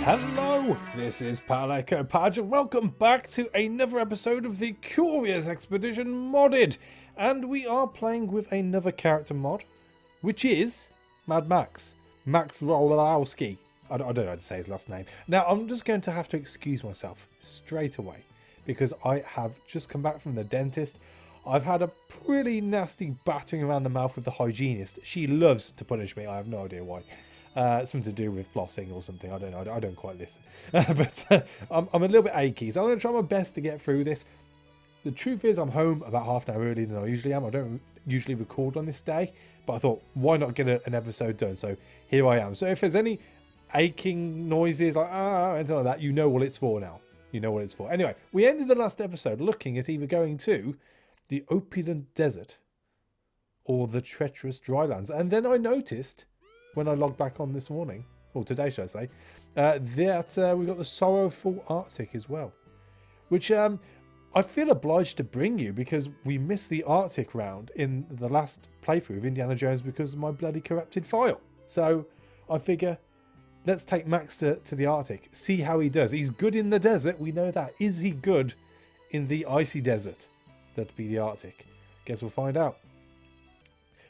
Hello, this is Paleko Page and welcome back to another episode of the Curious Expedition Modded. And we are playing with another character mod, which is Mad Max. Max Rolowski. I don't know how to say his last name. Now, I'm just going to have to excuse myself straight away because I have just come back from the dentist. I've had a pretty nasty battering around the mouth with the hygienist. She loves to punish me. I have no idea why. Something to do with flossing or something. I don't know. I don't quite listen. But I'm a little bit achy. So I'm going to try my best to get through this. The truth is I'm home about half an hour earlier than I usually am. I don't usually record on this day. But I thought, why not get an episode done? So here I am. So if there's any aching noises, like anything like that, you know what it's for now. You know what it's for. Anyway, we ended the last episode looking at either going to the opulent desert or the treacherous drylands. And then I noticed, when I logged back on this morning, or today should I say, that we got the sorrowful Arctic as well. Which I feel obliged to bring you because we missed the Arctic round in the last playthrough of Indiana Jones because of my bloody corrupted file. So I figure, let's take Max to the Arctic, see how he does. He's good in the desert, we know that. Is he good in the icy desert? That'd be the Arctic. Guess we'll find out.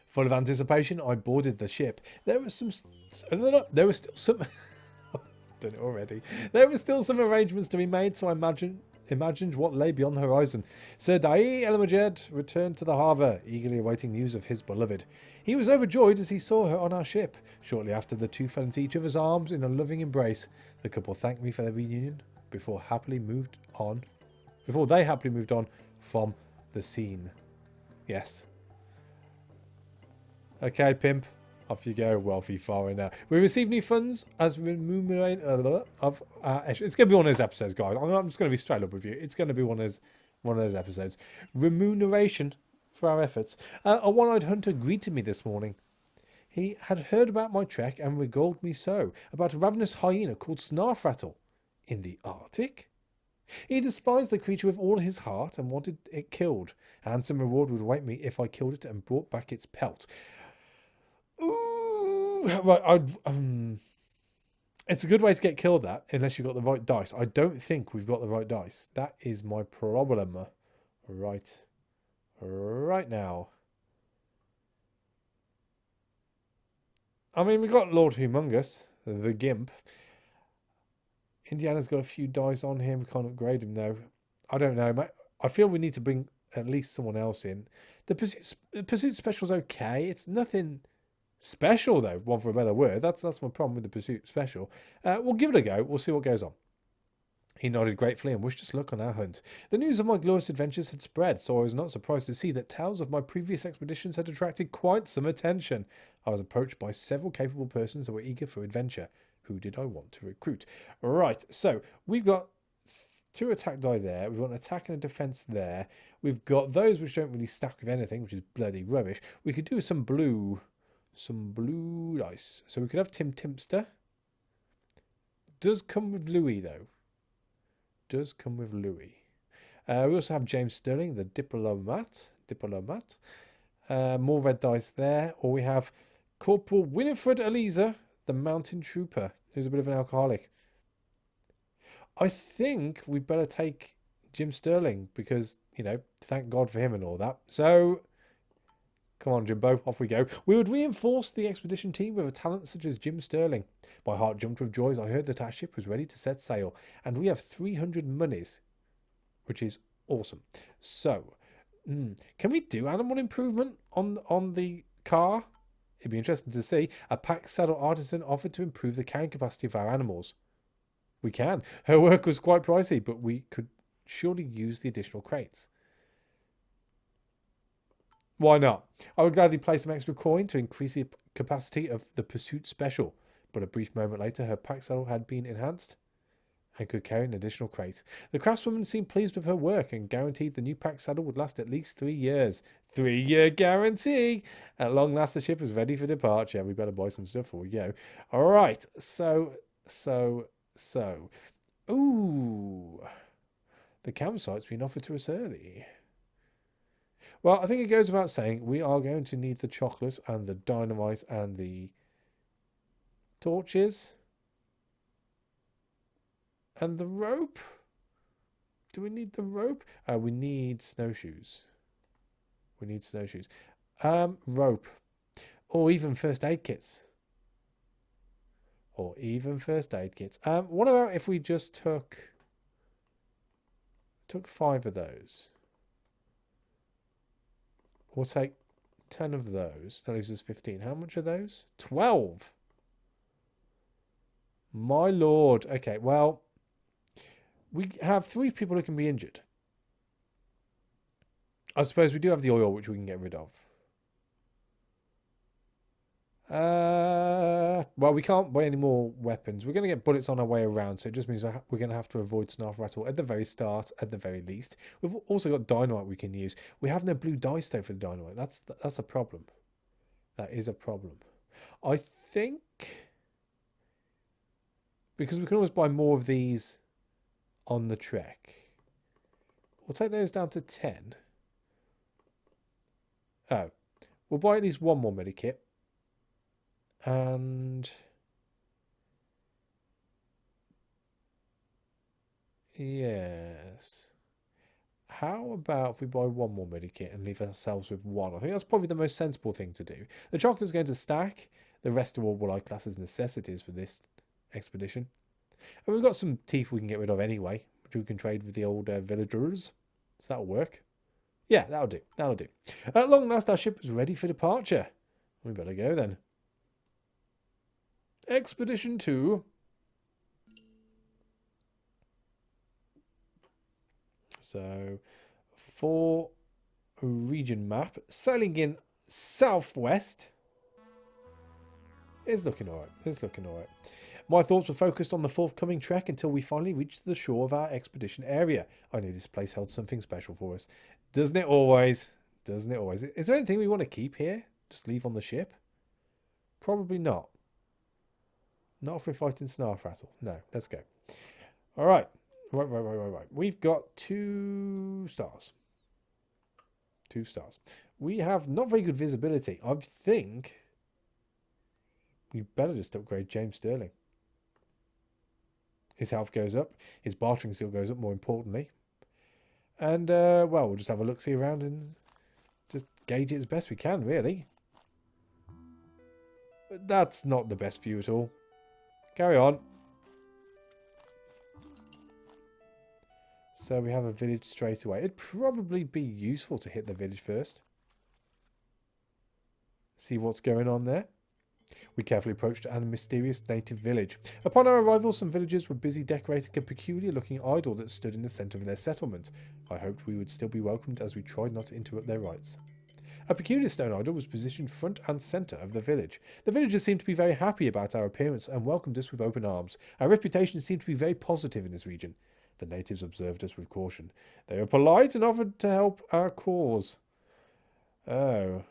Full of anticipation, I boarded the ship. There was still some done it already. There were still some arrangements to be made, so I imagined what lay beyond the horizon. Sir Dai Elamajed returned to the harbour, eagerly awaiting news of his beloved. He was overjoyed as he saw her on our ship. Shortly after, the two fell into each other's arms in a loving embrace. The couple thanked me for their reunion before they happily moved on from the scene. Yes. Okay, pimp. Off you go, wealthy foreigner. We received new funds as remuneration of it's going to be one of those episodes, guys. I'm just going to be straight up with you. It's going to be one of those episodes. Remuneration for our efforts. A one-eyed hunter greeted me this morning. He had heard about my trek and regaled me so about a ravenous hyena called Snarfrattle in the Arctic. He despised the creature with all his heart and wanted it killed. A handsome reward would await me if I killed it and brought back its pelt. Right, it's a good way to get killed, that, unless you've got the right dice. I don't think we've got the right dice. That is my problem right now. I mean, we've got Lord Humongous, the Gimp. Indiana's got a few dice on him. We can't upgrade him, though. I don't know, mate. I feel we need to bring at least someone else in. The Pursuit Special's okay. It's nothing special, though, one for a better word. That's my problem with the Pursuit Special. We'll give it a go. We'll see what goes on. He nodded gratefully and wished us luck on our hunt. The news of my glorious adventures had spread, so I was not surprised to see that tales of my previous expeditions had attracted quite some attention. I was approached by several capable persons that were eager for adventure. Who did I want to recruit? Right, so we've got 2 attack die there. We've got an attack and a defense there. We've got those which don't really stack with anything, which is bloody rubbish. We could do some blue dice. So we could have Tim Timpster. Does come with Louis, though. Does come with Louis. We also have James Sterling, the diplomat. More red dice there. Or we have Corporal Winifred Eliza, the mountain trooper, who's a bit of an alcoholic. I think we'd better take Jim Sterling because, thank God for him and all that. So, come on, Jimbo, off we go. We would reinforce the expedition team with a talent such as Jim Sterling. My heart jumped with joy as I heard that our ship was ready to set sail, and we have 300 monies, which is awesome. So, can we do animal improvement on the car? It'd be interesting to see. A pack saddle artisan offered to improve the carrying capacity of our animals. We can. Her work was quite pricey, but we could surely use the additional crates. Why not? I would gladly place some extra coin to increase the capacity of the Pursuit Special, but a brief moment later her pack saddle had been enhanced and could carry an additional crate. The craftswoman seemed pleased with her work and guaranteed the new pack saddle would last at least 3 years. 3-year guarantee! At long last the ship is ready for departure. We better buy some stuff before we go. Alright, so. Ooh. The campsite's been offered to us early. Well, I think it goes without saying, we are going to need the chocolate and the dynamite and the torches. And the rope? Do we need the rope? We need snowshoes. We need snowshoes. Rope. Or even first aid kits. Or even first aid kits. What about if we just took 5 of those? We'll take 10 of those. That leaves us 15. How much are those? 12. My lord. Okay, well, we have 3 people who can be injured. I suppose we do have the oil, which we can get rid of. Well, we can't buy any more weapons. We're going to get bullets on our way around, so it just means we're going to have to avoid Snarfrattle at the very start, at the very least. We've also got dynamite we can use. We have no blue dice, though, for the dynamite. That's a problem. That is a problem. I think... because we can always buy more of these on the trek. We'll take those down to 10. Oh. We'll buy at least one more medikit. And... yes. How about if we buy one more medikit and leave ourselves with one? I think that's probably the most sensible thing to do. The chocolate's going to stack. The rest are all what I class as necessities for this expedition. And we've got some teeth we can get rid of anyway, which we can trade with the old villagers. So that'll work. Yeah, that'll do. That'll do. At long last, our ship is ready for departure. We better go then. Expedition 2. So, for a region map, sailing in southwest. It's looking alright. It's looking alright. My thoughts were focused on the forthcoming trek until we finally reached the shore of our expedition area. I knew this place held something special for us. Doesn't it always? Doesn't it always? Is there anything we want to keep here? Just leave on the ship? Probably not. Not if we're fighting Snarfrattle. No, let's go. Alright. Right. We've got 2 stars. 2 stars. We have not very good visibility. I think we better just upgrade James Sterling. His health goes up. His bartering skill goes up, more importantly. And, well, we'll just have a look-see around and just gauge it as best we can, really. But that's not the best view at all. Carry on. So we have a village straight away. It'd probably be useful to hit the village first. See what's going on there. We carefully approached a mysterious native village. Upon our arrival, some villagers were busy decorating a peculiar-looking idol that stood in the centre of their settlement. I hoped we would still be welcomed as we tried not to interrupt their rites. A peculiar stone idol was positioned front and centre of the village. The villagers seemed to be very happy about our appearance and welcomed us with open arms. Our reputation seemed to be very positive in this region. The natives observed us with caution. They were polite and offered to help our cause. Oh.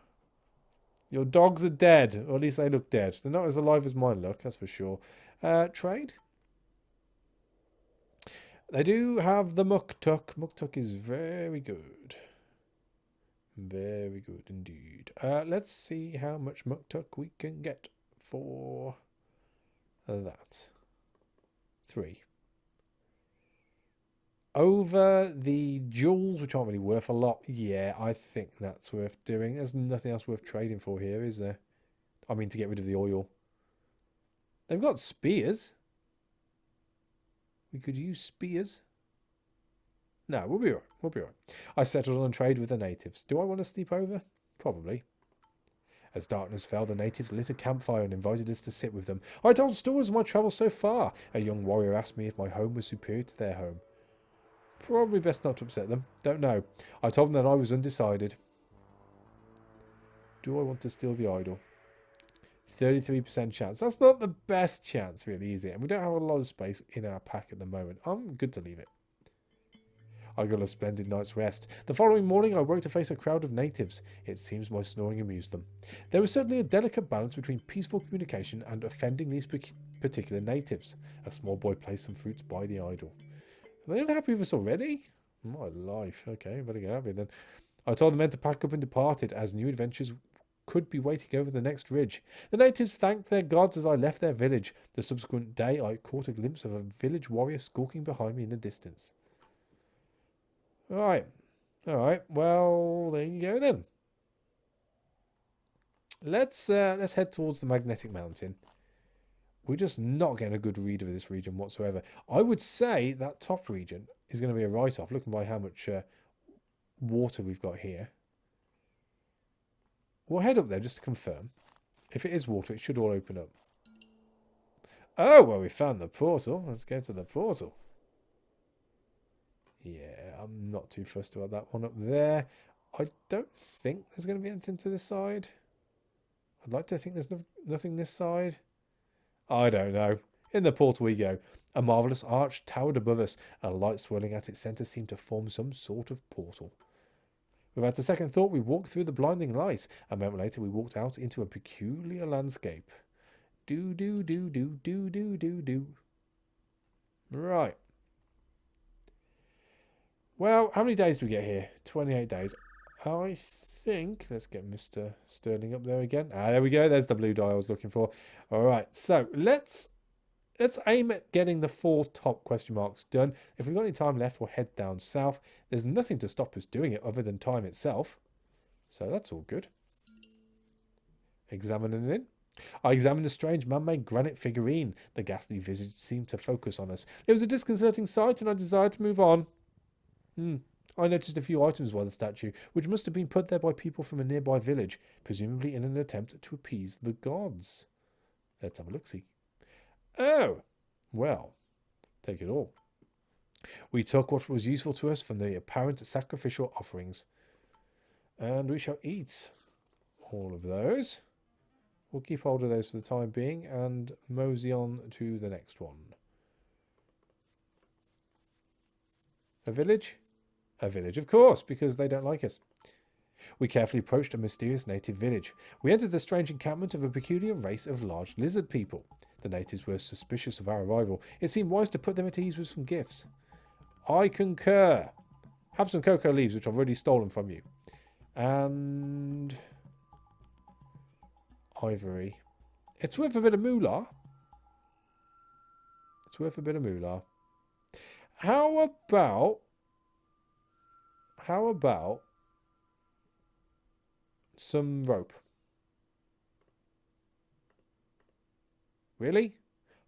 Your dogs are dead, or at least they look dead. They're not as alive as mine look, that's for sure. Trade? They do have the muktuk. Muktuk is very good. Very good indeed. Let's see how much muktuk we can get for that. 3. Over the jewels, which aren't really worth a lot. Yeah, I think that's worth doing. There's nothing else worth trading for here, is there? I mean, to get rid of the oil. They've got spears. We could use spears. No, we'll be all right. We'll be all right. I settled on trade with the natives. Do I want to sleep over? Probably. As darkness fell, the natives lit a campfire and invited us to sit with them. I told stories of my travels so far. A young warrior asked me if my home was superior to their home. Probably best not to upset them. Don't know. I told them that I was undecided. Do I want to steal the idol? 33% chance. That's not the best chance, really, is it? And we don't have a lot of space in our pack at the moment. I'm good to leave it. I got a splendid night's rest. The following morning, I woke to face a crowd of natives. It seems my snoring amused them. There was certainly a delicate balance between peaceful communication and offending these particular natives. A small boy placed some fruits by the idol. Are they unhappy with us already? My life. Okay, better get out of here then. I told the men to pack up and departed as new adventures could be waiting over the next ridge. The natives thanked their gods as I left their village. The subsequent day I caught a glimpse of a village warrior skulking behind me in the distance. Alright. Alright, well, there you go then. Let's head towards the magnetic mountain. We're just not getting a good read of this region whatsoever. I would say that top region is going to be a write-off, looking by how much water we've got here. We'll head up there just to confirm. If it is water, it should all open up. Oh, well, we found the portal. Let's go to the portal. Yeah, I'm not too fussed about that one up there. I don't think there's going to be anything to this side. I'd like to think there's nothing this side. I don't know. In the portal we go. A marvellous arch towered above us, and a light swirling at its centre seemed to form some sort of portal. Without a second thought, we walked through the blinding light. A moment later, we walked out into a peculiar landscape. Do-do-do-do-do-do-do-do. Right. Well, how many days do we get here? 28 days. I think... Let's get Mr. Sterling up there again. Ah, there we go. There's the blue die I was looking for. All right. So, let's aim at getting the 4 top question marks done. If we've got any time left, we'll head down south. There's nothing to stop us doing it other than time itself. So that's all good. Examining it. I examined the strange man-made granite figurine. The ghastly visage seemed to focus on us. It was a disconcerting sight, and I desired to move on. I noticed a few items by the statue, which must have been put there by people from a nearby village, presumably in an attempt to appease the gods. Let's have a look-see. Oh, well, take it all. We took what was useful to us from the apparent sacrificial offerings, and we shall eat all of those. We'll keep hold of those for the time being and mosey on to the next one. A village? A village, of course, because they don't like us. We carefully approached a mysterious native village. We entered the strange encampment of a peculiar race of large lizard people. The natives were suspicious of our arrival. It seemed wise to put them at ease with some gifts. I concur. Have some cocoa leaves, which I've already stolen from you. And... ivory. It's worth a bit of moolah. It's worth a bit of moolah. How about some rope? Really?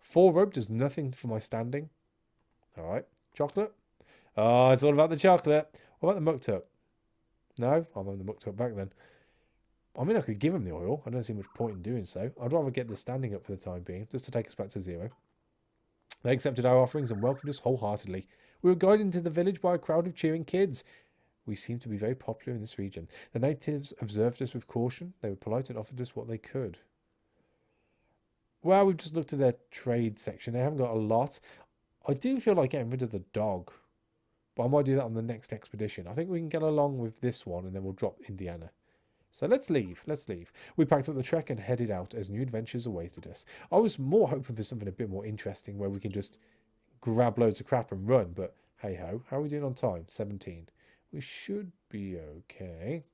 4 rope does nothing for my standing. Alright. Chocolate? Oh, it's all about the chocolate. What about the muktuk? No? I'm on the muktuk back then. I mean, I could give him the oil. I don't see much point in doing so. I'd rather get the standing up for the time being, just to take us back to 0. They accepted our offerings and welcomed us wholeheartedly. We were guided into the village by a crowd of cheering kids. We seemed to be very popular in this region. The natives observed us with caution. They were polite and offered us what they could. Well, we've just looked at their trade section. They haven't got a lot. I do feel like getting rid of the dog, but I might do that on the next expedition. I think we can get along with this one, and then we'll drop Indiana. So let's leave. Let's leave. We packed up the trek and headed out as new adventures awaited us. I was more hoping for something a bit more interesting where we can just grab loads of crap and run, but hey-ho. How are we doing on time? 17. We should be okay.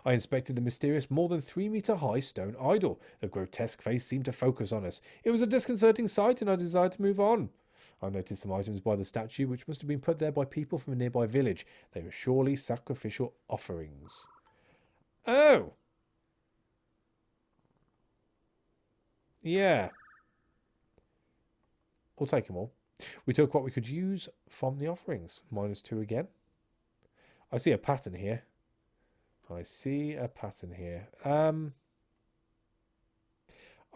I inspected the mysterious, more than 3-metre-high stone idol. The grotesque face seemed to focus on us. It was a disconcerting sight, and I desired to move on. I noticed some items by the statue, which must have been put there by people from a nearby village. They were surely sacrificial offerings. Oh! Yeah. We'll take them all. We took what we could use from the offerings. -2 again. I see a pattern here. I see a pattern here. I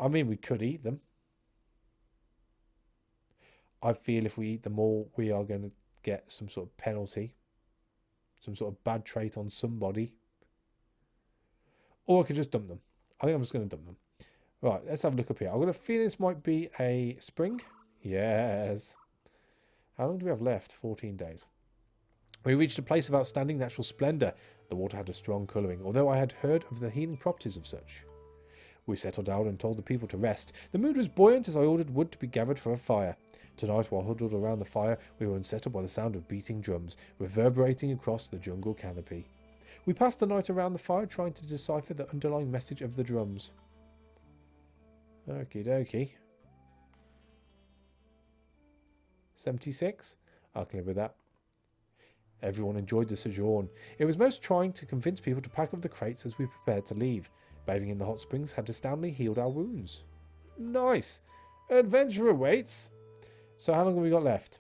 mean, we could eat them. I feel if we eat them all, we are going to get some sort of penalty. Some sort of bad trait on somebody. Or I could just dump them. I think I'm just going to dump them. Right, let's have a look up here. I've got a feeling this might be a spring. Yes. How long do we have left? 14 days. We reached a place of outstanding natural splendour. The water had a strong colouring, although I had heard of the healing properties of such. We settled down and told the people to rest. The mood was buoyant as I ordered wood to be gathered for a fire. Tonight, while huddled around the fire, we were unsettled by the sound of beating drums, reverberating across the jungle canopy. We passed the night around the fire trying to decipher the underlying message of the drums. Okie dokie. 76? I can live with that. Everyone enjoyed the sojourn. It was most trying to convince people to pack up the crates as we prepared to leave. Bathing in the hot springs had astoundingly healed our wounds. Nice. Adventure awaits. So how long have we got left?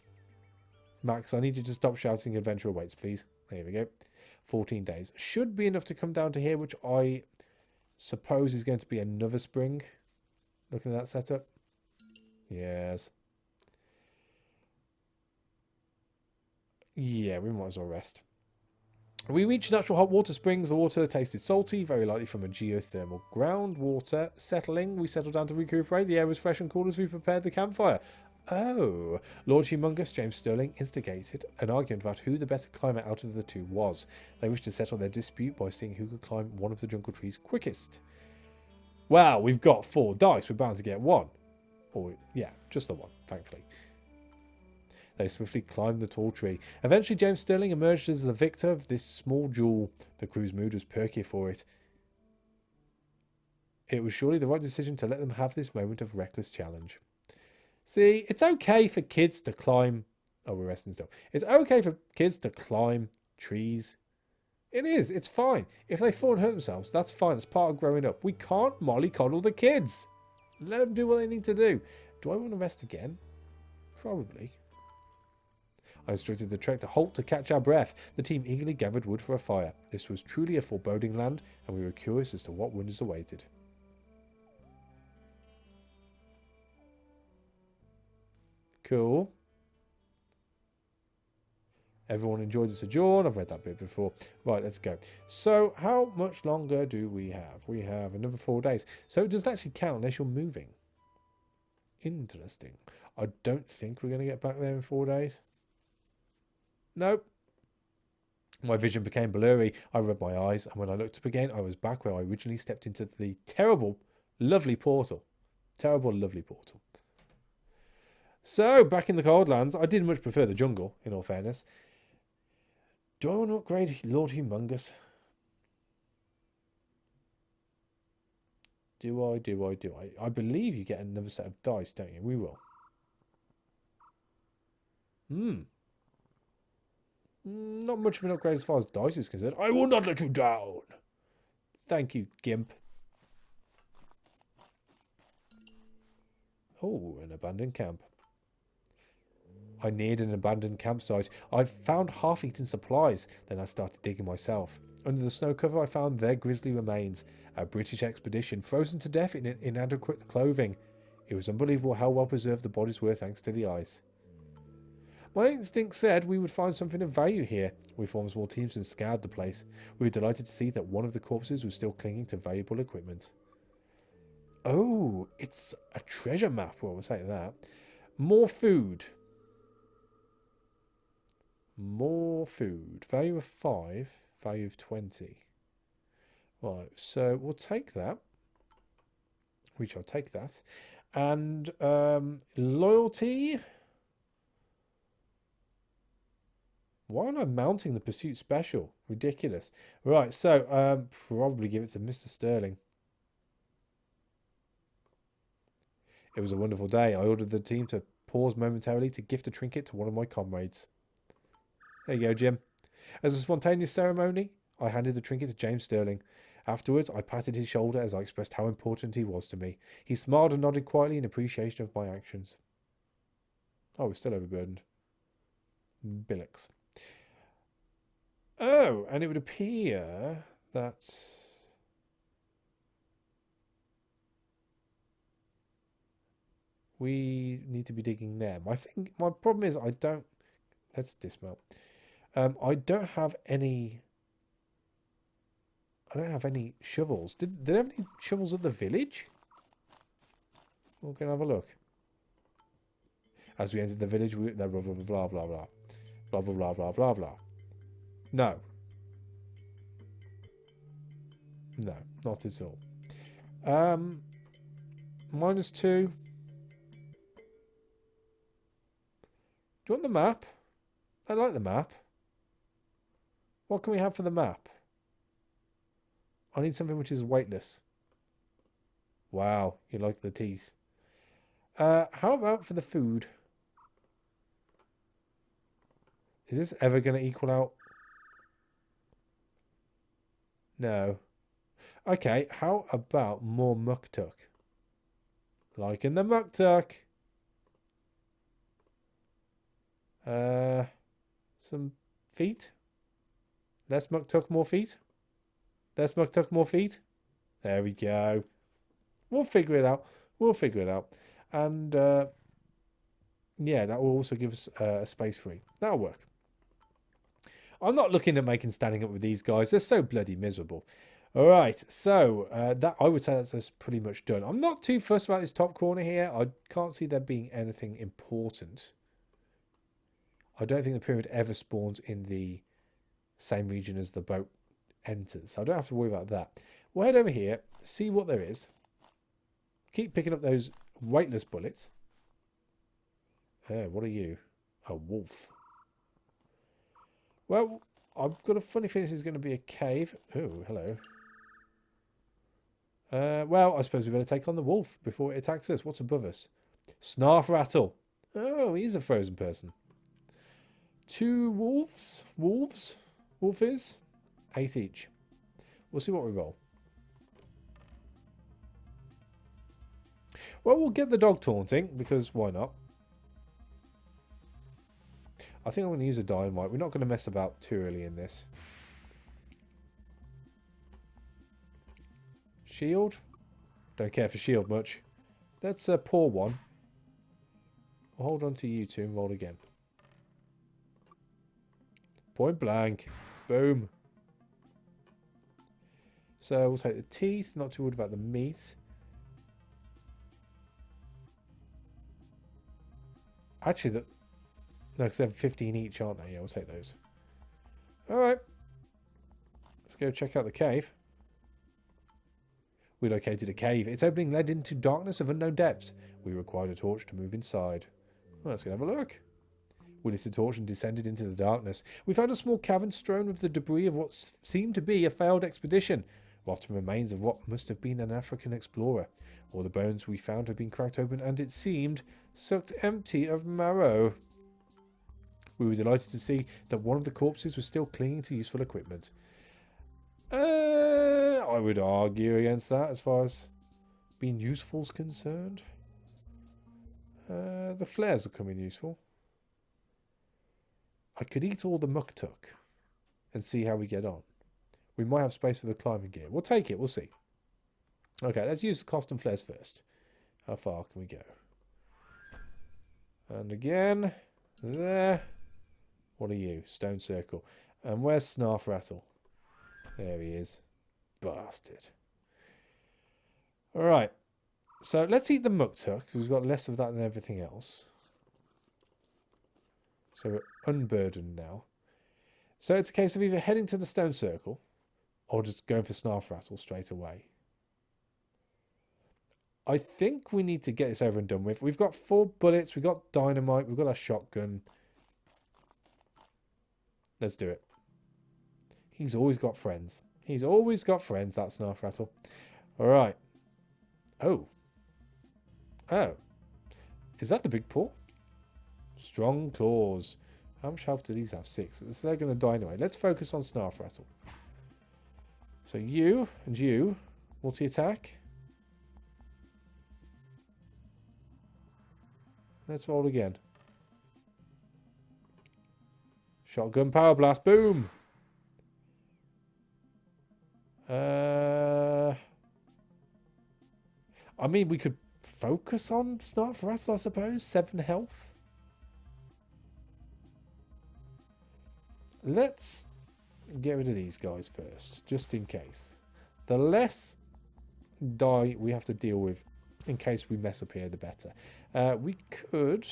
Max, I need you to stop shouting adventure awaits, please. There we go. 14 days. Should be enough to come down to here, which I suppose is going to be another spring. Looking at that setup. Yes. Yeah, we might as well rest. We reached natural hot water springs. The water tasted salty, very likely from a geothermal groundwater. Settling, we settled down to recuperate. The air was fresh and cool as we prepared the campfire. Oh, Lord Humongous, James Sterling, instigated an argument about who the better climber out of the two was. They wished to settle their dispute by seeing who could climb one of the jungle trees quickest. Well, we've got 4 dice. We're bound to get 1. Or, yeah, just the 1, thankfully. They swiftly climbed the tall tree. Eventually, James Sterling emerged as the victor of this small duel. The crew's mood was perkier for it. It was surely the right decision to let them have this moment of reckless challenge. See, it's okay for kids to climb... Oh, we're resting still. It's okay for kids to climb trees. It is. It's fine. If they fall and hurt themselves, that's fine. It's part of growing up. We can't mollycoddle the kids. Let them do what they need to do. Do I want to rest again? Probably. I instructed the trek to halt to catch our breath. The team eagerly gathered wood for a fire. This was truly a foreboding land, and we were curious as to what wonders awaited. Cool. Everyone enjoyed the sojourn. I've read that bit before. Right, let's go. So, how much longer do we have? We have another 4 days. So, it doesn't actually count unless you're moving. Interesting. I don't think we're going to get back there in 4 days. Nope. My vision became blurry. I rubbed my eyes, and when I looked up again, I was back where I originally stepped into the terrible, lovely portal. Terrible, lovely portal. So, back in the cold lands, I did much prefer the jungle, in all fairness. Do I want to upgrade Lord Humongous? Do I? I believe you get another set of dice, don't you? We will. Not much of an upgrade as far as dice is concerned. I will not let you down. Thank you, Gimp. Oh, an abandoned camp. I neared an abandoned campsite. I found half-eaten supplies. Then I started digging myself. Under the snow cover, I found their grisly remains. A British expedition, frozen to death in inadequate clothing. It was unbelievable how well preserved the bodies were thanks to the ice. My instinct said we would find something of value here. We formed small teams and scoured the place. We were delighted to see that one of the corpses was still clinging to valuable equipment. Oh, it's a treasure map. Well, we'll say that. More food. More food. Value of 5. Value of 20. Right, so we'll take that. We shall take that. And loyalty. Why am I mounting the pursuit special? Ridiculous. Right, so probably give it to Mr. Sterling. It was a wonderful day. I ordered the team to pause momentarily to gift a trinket to one of my comrades. There you go, Jim. As a spontaneous ceremony, I handed the trinket to James Sterling. Afterwards, I patted his shoulder as I expressed how important he was to me. He smiled and nodded quietly in appreciation of my actions. Oh, we're still overburdened. Billocks. Oh, and it would appear that... we need to be digging there. My problem is I don't... Let's dismount. I don't have any... I don't have any shovels. Did they have any shovels at the village? We're going to have a look. As we entered the village, we... Blah, blah, blah, blah, blah, blah. Blah, blah, blah, blah, blah, blah. No. No, not at all. -2. Do you want the map? I like the map. What can we have for the map? I need something which is weightless. Wow, you like the teeth. How about for the food? Is this ever going to equal out? No. Okay, how about more muktuk? Like in the muktuk. Some feet. Less muktuk, more feet. Less muktuk, more feet. There we go. We'll figure it out. We'll figure it out. And yeah, that will also give us a space free. That'll work. I'm not looking at making standing up with these guys. They're so bloody miserable. All right, so that I would say that's us pretty much done. I'm not too fussed about this top corner here. I can't see there being anything important. I don't think the pyramid ever spawns in the same region as the boat enters. So I don't have to worry about that. We'll head over here, see what there is. Keep picking up those weightless bullets. What are you? A wolf. Well, I've got a funny feeling this is going to be a cave. Oh, hello. Well, I suppose we better take on the wolf before it attacks us. What's above us? Snarfrattle. Oh, he's a frozen person. 2 wolves. Wolves. Wolfies. 8 each. We'll see what we roll. Well, we'll get the dog taunting, because why not? I think I'm going to use a dynamite. We're not going to mess about too early in this. Shield? Don't care for shield much. Let's pour one. We'll hold on to you two and roll again. Point blank. Boom. So we'll take the teeth. Not too worried about the meat. Actually, no, because they're 15 each, aren't they? Yeah, we'll take those. Alright. Let's go check out the cave. We located a cave. Its opening led into darkness of unknown depths. We required a torch to move inside. Well, let's go have a look. We lit a torch and descended into the darkness. We found a small cavern strewn with the debris of what seemed to be a failed expedition. Rotten remains of what must have been an African explorer. All the bones we found had been cracked open and, it seemed, sucked empty of marrow. We were delighted to see that one of the corpses was still clinging to useful equipment. I would argue against that as far as being useful is concerned. The flares will come in useful. I could eat all the muktuk and see how we get on. We might have space for the climbing gear. We'll take it. We'll see. Okay, let's use the custom flares first. How far can we go? And again. There. What are you? Stone circle. And where's Snarfrattle? There he is. Bastard. Alright. So let's eat the muktuk, because we've got less of that than everything else. So we're unburdened now. So it's a case of either heading to the stone circle or just going for Snarfrattle straight away. I think we need to get this over and done with. We've got 4 bullets, we've got dynamite, we've got our shotgun. Let's do it. He's always got friends. He's always got friends, that Snarfrattle. Alright. Oh. Oh. Is that the big paw? Strong claws. How much health do these have? 6. So they're going to die anyway. Let's focus on Snarfrattle. So you and you. Multi-attack. Let's roll again. Shotgun power blast. Boom. I mean, we could focus on Snarfrattle, I suppose. 7 health. Let's get rid of these guys first, just in case. The less die we have to deal with in case we mess up here, the better. We could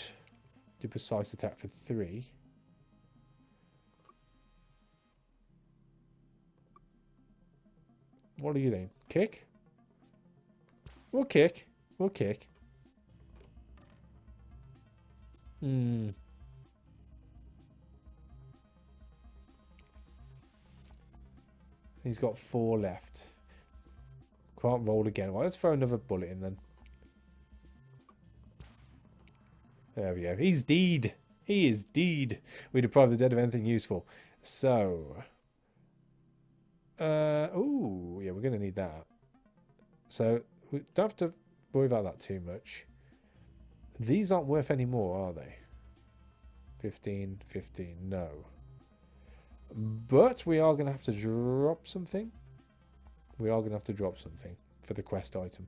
do precise attack for 3. What are you doing? Kick? We'll kick. We'll kick. He's got 4 left. Can't roll again. Well, let's throw another bullet in then. There we go. He's deed. He is deed. We deprive the dead of anything useful. So. Oh, yeah, we're going to need that. So, we don't have to worry about that too much. These aren't worth any more, are they? 15, 15, no. But we are going to have to drop something. We are going to have to drop something for the quest item.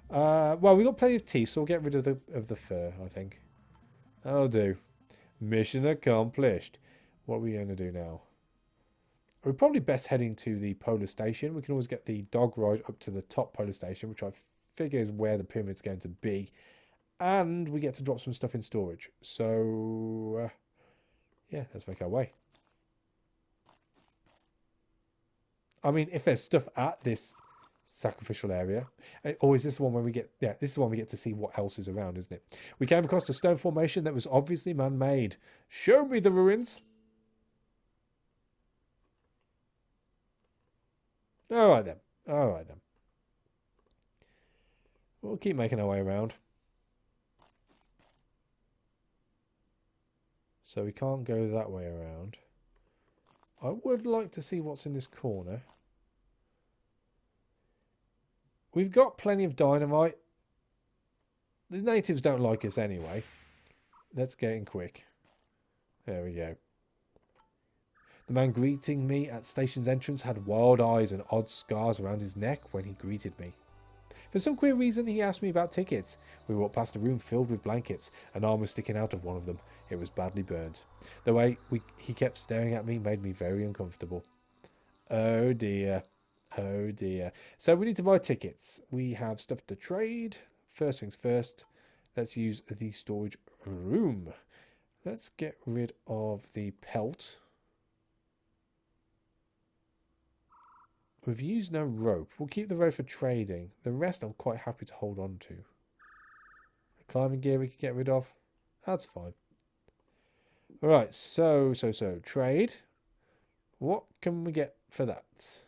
Well, we've got plenty of teeth, so we'll get rid of the fur, I think. That'll do. Mission accomplished. What are we going to do now? We're probably best heading to the polar station. We can always get the dog ride up to the top polar station, which I figure is where the pyramid's going to be. And we get to drop some stuff in storage. So, yeah, let's make our way. I mean, if there's stuff at this sacrificial area, or is this the one where we get, yeah, this is the one we get to see what else is around, isn't it? We came across a stone formation that was obviously man-made. Show me the ruins. All right then. All right then. We'll keep making our way around. So we can't go that way around. I would like to see what's in this corner. We've got plenty of dynamite. The natives don't like us anyway. Let's get in quick. There we go. The man greeting me at station's entrance had wild eyes and odd scars around his neck when he greeted me. For some queer reason, he asked me about tickets. We walked past a room filled with blankets. An arm was sticking out of one of them. It was badly burned. The way he kept staring at me made me very uncomfortable. Oh dear. Oh dear. So we need to buy tickets. We have stuff to trade. First things first. Let's use the storage room. Let's get rid of the pelt. We've used no rope. We'll keep the rope for trading. The rest I'm quite happy to hold on to. The climbing gear we can get rid of. That's fine. Alright, so trade. What can we get for that?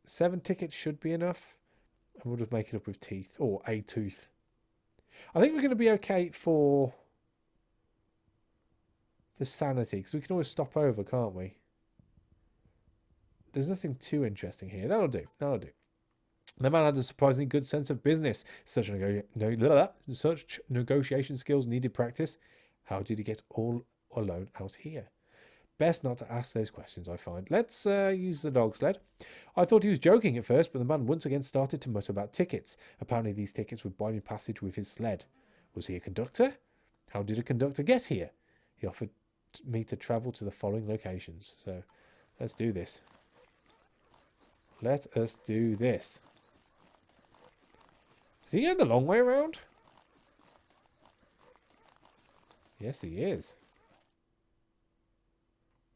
7 tickets should be enough. And we'll just make it up with teeth. Or a tooth. I think we're going to be okay for sanity, because we can always stop over, can't we? There's nothing too interesting here. That'll do. That'll do. The man had a surprisingly good sense of business. Such negotiation skills needed practice. How did he get all alone out here? Best not to ask those questions, I find. Let's use the dog sled. I thought he was joking at first, but the man once again started to mutter about tickets. Apparently these tickets would buy me passage with his sled. Was he a conductor? How did a conductor get here? He offered me to travel to the following locations. So let's do this. Let us do this. Is he going the long way around? Yes, he is.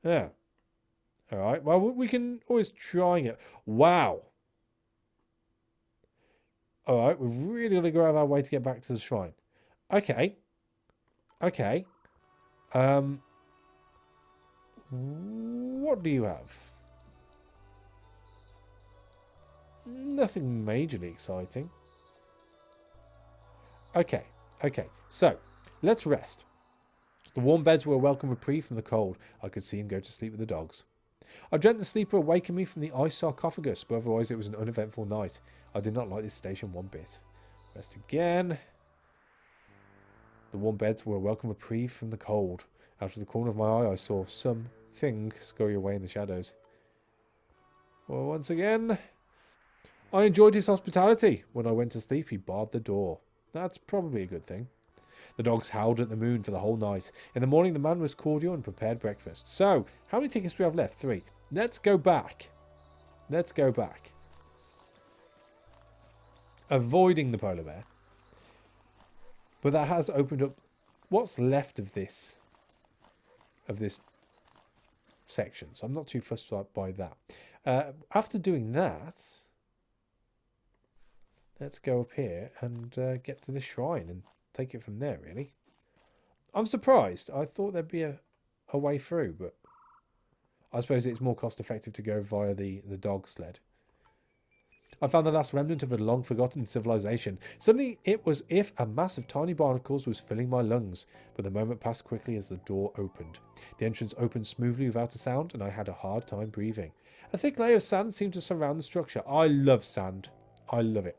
Yeah. Alright, well, we can always try it. Wow. Alright, we've really got to go out of our way to get back to the shrine. Okay. Okay. What do you have? Nothing majorly exciting. Okay. Okay. So, let's rest. The warm beds were a welcome reprieve from the cold. I could see him go to sleep with the dogs. I dreamt the sleeper awakened me from the ice sarcophagus, but otherwise it was an uneventful night. I did not like this station one bit. Rest again. The warm beds were a welcome reprieve from the cold. Out of the corner of my eye I saw something scurry away in the shadows. Well, once again, I enjoyed his hospitality. When I went to sleep he barred the door. That's probably a good thing. The dogs howled at the moon for the whole night. In the morning, the man was cordial and prepared breakfast. So, how many tickets do we have left? 3. Let's go back. Let's go back. Avoiding the polar bear. But that has opened up what's left of this section. So I'm not too fussed by that. After doing that, let's go up here and get to the shrine and take it from there, really. I'm surprised. I thought there'd be a way through, but I suppose it's more cost effective to go via the dog sled. I found the last remnant of a long-forgotten civilization. Suddenly, it was as if a mass of tiny barnacles was filling my lungs, but the moment passed quickly as the door opened. The entrance opened smoothly without a sound, and I had a hard time breathing. A thick layer of sand seemed to surround the structure. I love sand. I love it.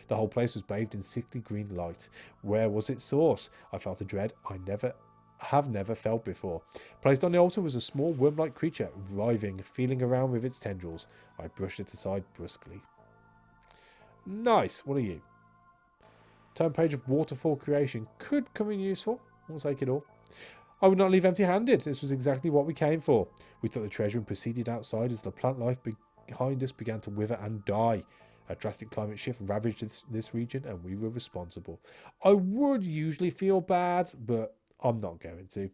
The whole place was bathed in sickly green light. Where was its source? I felt a dread I never felt before. Placed on the altar was a small worm-like creature, writhing, feeling around with its tendrils. I brushed it aside brusquely. Nice. What are you? Turn page of waterfall creation. Could come in useful. We'll take it all. I would not leave empty-handed. This was exactly what we came for. We took the treasure and proceeded outside as the plant life behind us began to wither and die. A drastic climate shift ravaged this region, and we were responsible. I would usually feel bad, but I'm not going to.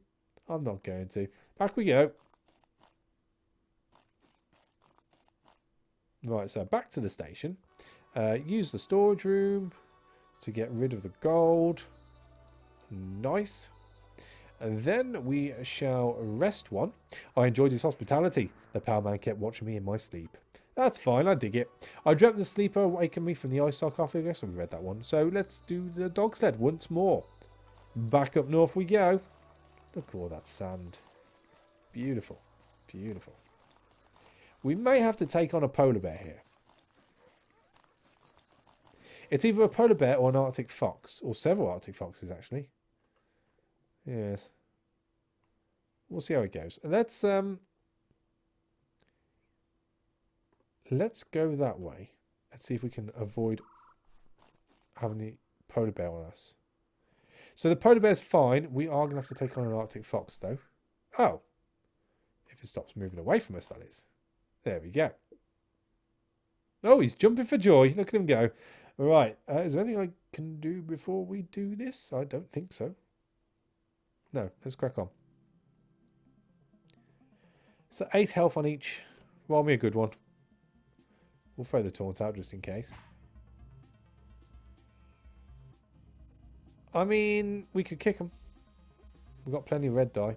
I'm not going to. Back we go. Right, so back to the station. Use the storage room to get rid of the gold. Nice. And then we shall rest one. I enjoyed his hospitality. The power man kept watching me in my sleep. That's fine, I dig it. I dreamt the sleeper awakened me from the ice sarcophagus, and we read that one. So let's do the dog sled once more. Back up north we go. Look at all that sand. Beautiful. Beautiful. We may have to take on a polar bear here. It's either a polar bear or an Arctic fox. Or several Arctic foxes, actually. Yes. We'll see how it goes. Let's go that way. Let's see if we can avoid having the polar bear on us. So the polar bear's fine. We are going to have to take on an Arctic fox, though. Oh. If it stops moving away from us, that is. There we go. Oh, he's jumping for joy. Look at him go. Right. Is there anything I can do before we do this? I don't think so. No. Let's crack on. So 8 health on each. Roll me a good one. We'll throw the taunt out just in case. I mean, we could kick them. We've got plenty of red dye.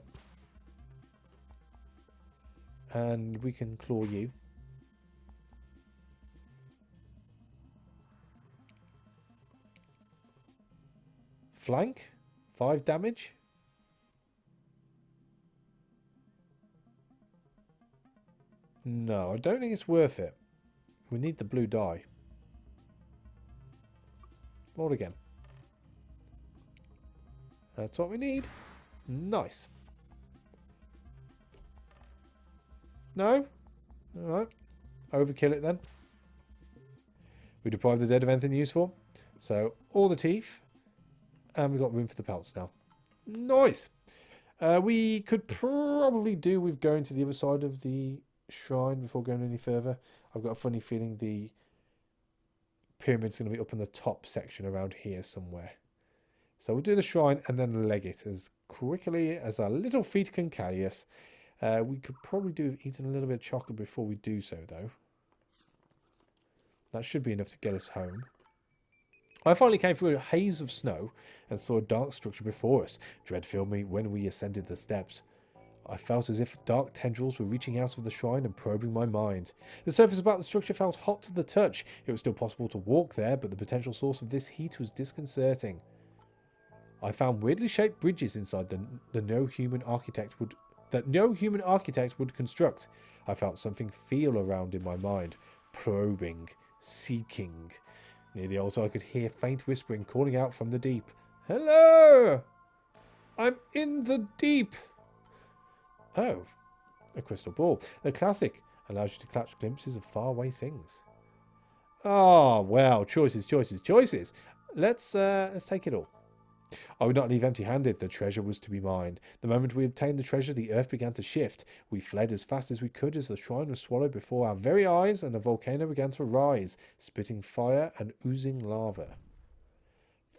And we can claw you. Flank. 5 damage. No, I don't think it's worth it. We need the blue dye. Roll again. That's what we need. Nice. No? Alright. Overkill it then. We deprive the dead of anything useful. So, all the teeth. And we've got room for the pelts now. Nice. We could probably do with going to the other side of the shrine before going any further. I've got a funny feeling the pyramid's going to be up in the top section around here somewhere. So we'll do the shrine and then leg it as quickly as our little feet can carry us. We could probably do with eating a little bit of chocolate before we do so, though. That should be enough to get us home. I finally came through a haze of snow and saw a dark structure before us. Dread filled me when we ascended the steps. I felt as if dark tendrils were reaching out of the shrine and probing my mind. The surface about the structure felt hot to the touch. It was still possible to walk there, but the potential source of this heat was disconcerting. I found weirdly shaped bridges inside that no human architect would construct. I felt something feel around in my mind, probing, seeking. Near the altar I could hear faint whispering calling out from the deep. Hello! I'm in the deep! Oh, a crystal ball. The classic allows you to catch glimpses of faraway things. Oh, well, choices, choices, choices. Let's take it all. I would not leave empty-handed. The treasure was to be mine. The moment we obtained the treasure, the earth began to shift. We fled as fast as we could as the shrine was swallowed before our very eyes, and a volcano began to rise, spitting fire and oozing lava.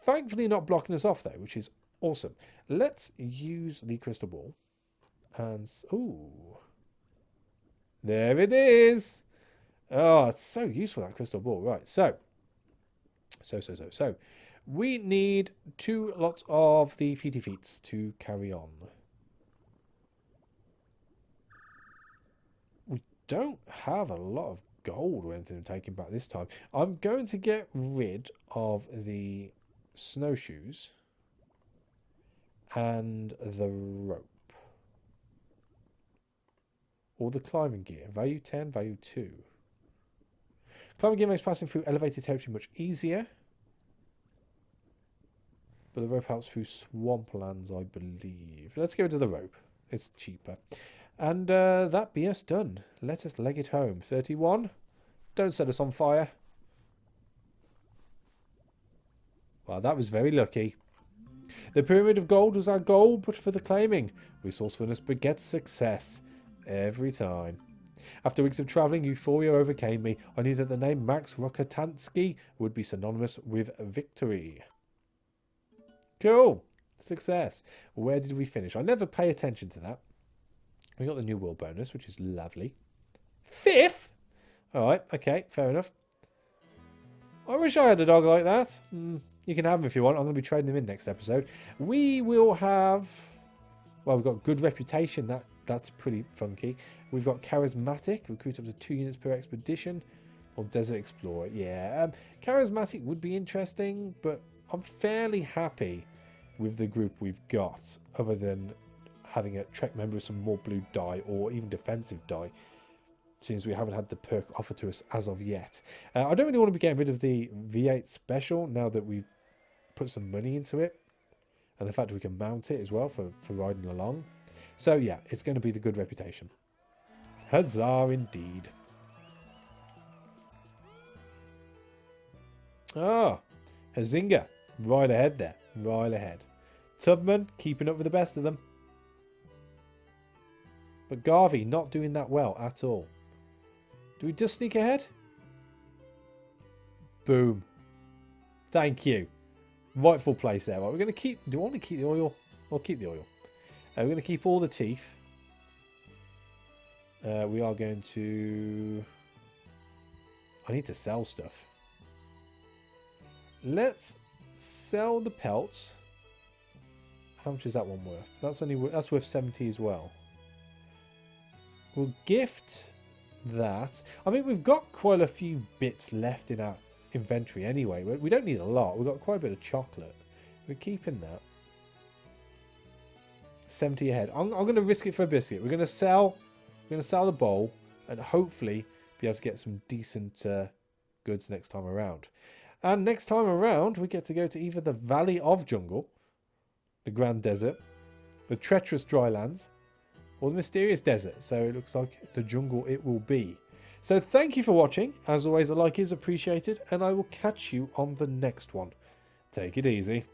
Thankfully not blocking us off, though, which is awesome. Let's use the crystal ball. And, ooh. There it is. Oh, it's so useful, that crystal ball. Right, so. We need 2 lots of the feety feets to carry on. don't have a lot of gold or anything I'm taking back this time. I'm going to get rid of the snowshoes and the rope. All the climbing gear. Value 10, value 2. Climbing gear makes passing through elevated territory much easier. But the rope helps through swamplands, I believe. Let's get rid of the rope. It's cheaper. And that be us done. Let us leg it home. 31. Don't set us on fire. Well, that was very lucky. The Pyramid of Gold was our goal, but for the claiming. Resourcefulness begets success. Every time. After weeks of travelling, euphoria overcame me. I knew that the name Max Rockatansky would be synonymous with victory. Cool. Success. Where did we finish? I never pay attention to that. We got the new world bonus, which is lovely. 5th? Alright, okay, fair enough. I wish I had a dog like that. You can have him if you want. I'm going to be trading him in next episode. We will have... Well, we've got good reputation. That's pretty funky. We've got charismatic. Recruit up to 2 units per expedition. Or desert explorer. Yeah. Charismatic would be interesting, but I'm fairly happy with the group we've got, other than having a Trek member with some more blue dye or even defensive dye, since we haven't had the perk offered to us as of yet. I don't really want to be getting rid of the V8 special now that we've put some money into it, and the fact that we can mount it as well for riding along. So yeah, it's going to be the good reputation. Huzzah indeed. Ah, Hazinga. Right ahead there. Right ahead. Tubman keeping up with the best of them. But Garvey not doing that well at all. Do we just sneak ahead? Boom. Thank you. Rightful place there. Right, we're going to keep... Do I want to keep the oil? I'll keep the oil. We're going to keep all the teeth. We are going to... I need to sell stuff. Let's sell the pelts. How much is that one worth? That's worth 70 as well. We'll gift that. I mean, we've got quite a few bits left in our inventory anyway. We don't need a lot. We've got quite a bit of chocolate. We're keeping that. 70 ahead. I'm going to risk it for a biscuit. We're going to sell the bowl and hopefully be able to get some decent goods next time around. And next time around, we get to go to either the Valley of Jungle, the Grand Desert, the Treacherous Drylands, or the Mysterious Desert. So it looks like the jungle it will be. So thank you for watching. As always, a like is appreciated, and I will catch you on the next one. Take it easy.